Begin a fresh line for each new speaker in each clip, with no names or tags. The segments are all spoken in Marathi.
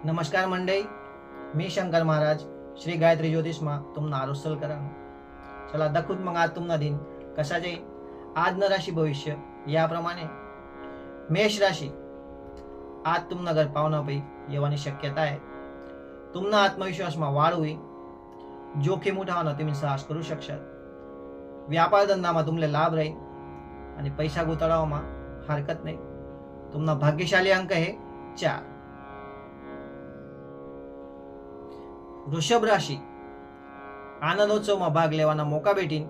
नमस्कार मंडळी, मी शंकर महाराज श्री गायत्री ज्योतिषमा तुमना आरोसल करा. चला दाखवत मग आज तुमना दिन कसा जाईल. आज न राशी भविष्य याप्रमाणे मेष राशी आज तुमना घर पाहुणा पै येवानी शक्यता आहे. तुमना आत्मविश्वासमा वाढ होईल. जोखीम उठावणं तुम्ही साहस करू शकशात. व्यापार धंदामा तुमले लाभ राहील आणि पैसा गुताडावमा हरकत नाही. तुमना भाग्यशाली अंक आहे 4. वृषभ राशी आनंदोत्सवમાં ભાગ લેવાના મોકા भेटीन.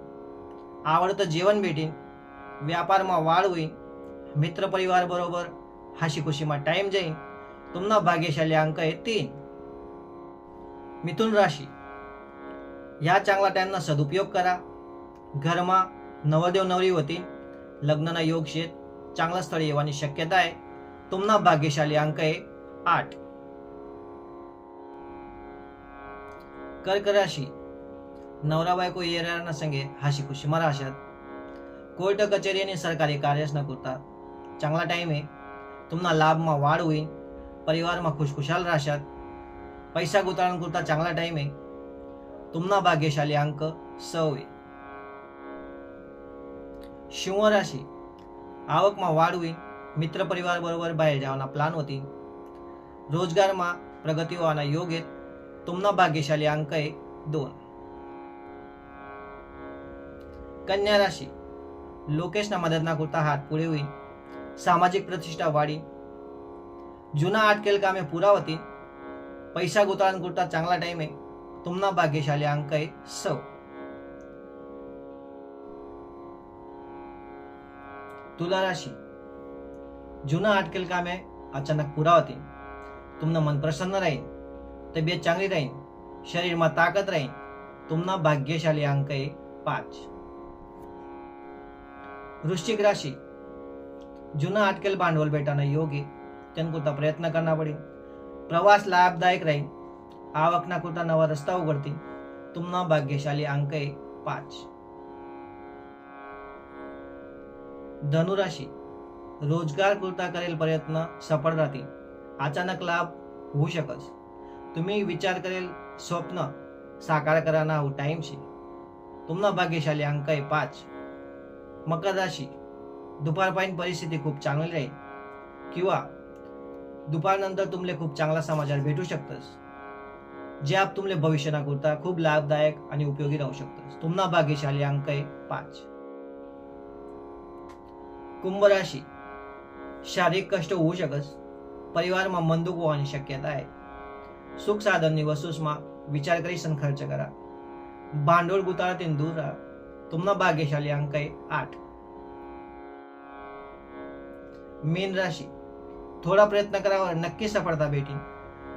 आवडतं जेवण भेटीन. व्यापाરમાં वाढ होईल. मित्र परिवार बरोबर हाशी खुशीમાં टाइम जाईन. तुमना भाग्यशाली अंक आहे 3. मिथुन राशी या चांगला टाइमना सदुपयोग करा. घरमा नवरदेव नवरी होतील. लग्नना योग शेत चांगला स्थळ येवानी शक्यता आहे. तुमना भाग्यशाली अंक आहे 8. कर्क राशी नवरा बायको येराना संगे हाशी खुशीમાં राहशात. कोर्ट कचेरी आणि सरकारी कार्यच न करता चांगला टाइम आहे. तुमना लाभમાં वाढ होईल. परिवाરમાં खुशखुशाल राहशात. पैसा गुताळण करता चांगला टाइम आहे. तुमना भाग्यशाली अंक 6. सिंह राशी आवकમાં वाढ होईल. मित्र परिवार बरोबर बाहेर जवाना प्लान होतील. रोजगारमा प्रगती होवाना योग आहेत. तुमना भाग्यशाली अंक आहे 2. कन्या राशी लोकेशना मदतना करता हात पुढे होईल. सामाजिक प्रतिष्ठा वाढी. जुना अटकेल कामे पुरा होतील. पैसा गुताळण करता चांगला टाइम आहे. तुमना भाग्यशाली अंक आहे 6. तुला राशी जुना अटकेल कामे अचानक पुरा होतील. तुमना मन प्रसन्न राहील. तब्येत चांगली राहील. शरीरमा ताकद राहील. तुमना भाग्यशाली अंक आहे 5. वृश्चिक राशी जुना अटकेल भांडवल भेटाना योग आहे. त्यानकरता प्रयत्न करना पडेल. प्रवास लाभदायक राहील. आवकना करता नवा रस्ता उघडतील. तुमना भाग्यशाली अंक आहे 5. धनु राशी रोजगार करता करेल प्रयत्न सफळ राहतील. अचानक लाभ होऊ शकस. तुम्ही विचार करेल स्वप्न साकार कराना हो टाइम शे. तुमना भाग्यशाली अंक आहे 5. मकर राशी दुपारपर्यंत परिस्थिती खूप चांगली राहील किंवा दुपारनंतर तुमले खूप चांगला समाचार भेटू शकतस. जे आप तुमले भविष्यना करता खूप लाभदायक आणि उपयोगी राहू शकतस. तुमना भाग्यशाली अंक आहे 5. कुंभ राशी शारीरिक कष्ट होऊ शकस. परिवाરમાં મન દુઃખ હોવાની શક્યતા आहे. सुख साधनની वस्तूમાં विचार करीसन खर्च करा. भांडवल गुताळातील दूर राहा. तुमना भाग्यशाली अंक आहे 8. मीन राशी थोडा प्रयत्न करावर नक्की सफळता भेटीन.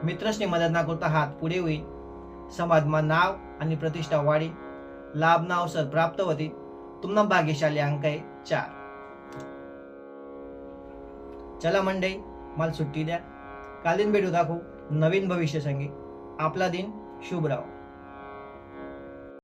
मित्रसनी मदत ना करता हात पुढे होईल. समाजमा नाव आणि प्रतिष्ठा वाढी. लाभना अवसर प्राप्त होतील. तुमना भाग्यशाली अंक आहे 4. चला मंडळी, मला सुट्टी द्या. कालीन भेटू दाखवू नवीन भविष्य संगे. आपला दिन शुभ राहो.